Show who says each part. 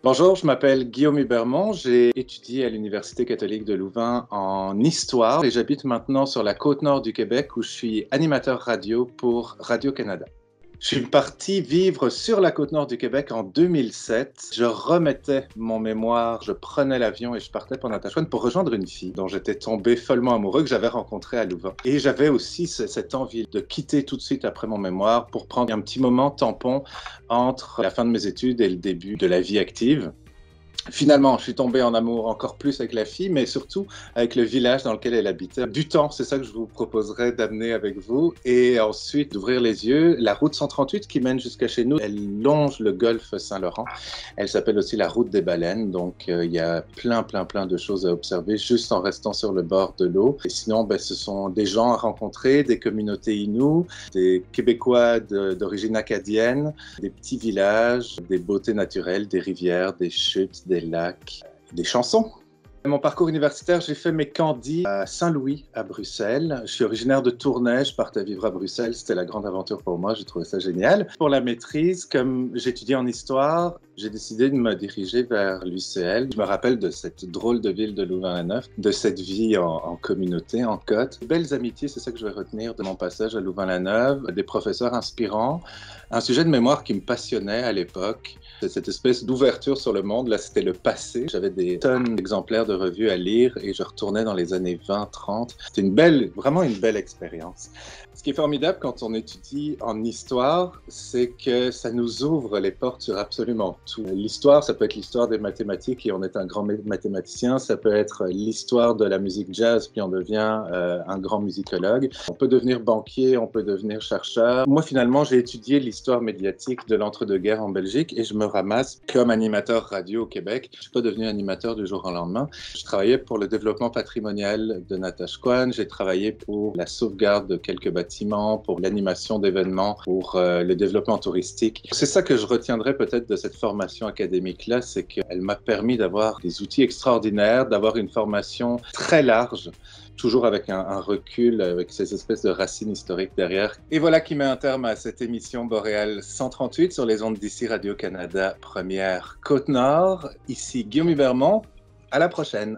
Speaker 1: Bonjour, je m'appelle Guillaume Hubermont. J'ai étudié à l'Université catholique de Louvain en histoire et j'habite maintenant sur la côte nord du Québec où je suis animateur radio pour Radio-Canada. Je suis parti vivre sur la côte nord du Québec en 2007. Je remettais mon mémoire, je prenais l'avion et je partais pour Natashquan pour rejoindre une fille dont j'étais tombé follement amoureux, que j'avais rencontrée à Louvain. Et j'avais aussi cette envie de quitter tout de suite après mon mémoire pour prendre un petit moment tampon entre la fin de mes études et le début de la vie active. Finalement, je suis tombé en amour encore plus avec la fille, mais surtout avec le village dans lequel elle habitait. Du temps, c'est ça que je vous proposerais d'amener avec vous. Et ensuite, d'ouvrir les yeux. La route 138 qui mène jusqu'à chez nous, elle longe le golfe Saint-Laurent. Elle s'appelle aussi la route des baleines. Donc, il y a plein de choses à observer juste en restant sur le bord de l'eau. Et sinon, ce sont des gens à rencontrer, des communautés inoues, des Québécois d'origine acadienne, des petits villages, des beautés naturelles, des rivières, des chutes, des lacs, des chansons. Mon parcours universitaire, j'ai fait mes candis à Saint-Louis, à Bruxelles. Je suis originaire de Tournai, je partais vivre à Bruxelles, c'était la grande aventure pour moi, j'ai trouvé ça génial. Pour la maîtrise, comme j'étudiais en histoire, j'ai décidé de me diriger vers l'UCL. Je me rappelle de cette drôle de ville de Louvain-la-Neuve, de cette vie en communauté, en côte. Belles amitiés, c'est ça que je vais retenir de mon passage à Louvain-la-Neuve, des professeurs inspirants, un sujet de mémoire qui me passionnait à l'époque. Cette espèce d'ouverture sur le monde, là c'était le passé. J'avais des tonnes d'exemplaires de revues à lire et je retournais dans les années 20-30. C'était vraiment une belle expérience. Ce qui est formidable quand on étudie en histoire, c'est que ça nous ouvre les portes sur absolument tout. L'histoire, ça peut être l'histoire des mathématiques et on est un grand mathématicien, ça peut être l'histoire de la musique jazz puis on devient un grand musicologue. On peut devenir banquier, on peut devenir chercheur. Moi finalement, j'ai étudié l'histoire médiatique de l'entre-deux-guerres en Belgique et je me ramasse comme animateur radio au Québec. Je ne suis pas devenu animateur du jour au lendemain. Je travaillais pour le développement patrimonial de Natashquan, j'ai travaillé pour la sauvegarde de quelques bâtiments, pour l'animation d'événements, pour le développement touristique. C'est ça que je retiendrai peut-être de cette formation académique-là, c'est qu'elle m'a permis d'avoir des outils extraordinaires, d'avoir une formation très large, toujours avec un recul, avec ces espèces de racines historiques derrière. Et voilà qui met un terme à cette émission Boréal 138 sur les ondes d'ici Radio-Canada, première Côte-Nord. Ici Guillaume Hubermont, à la prochaine.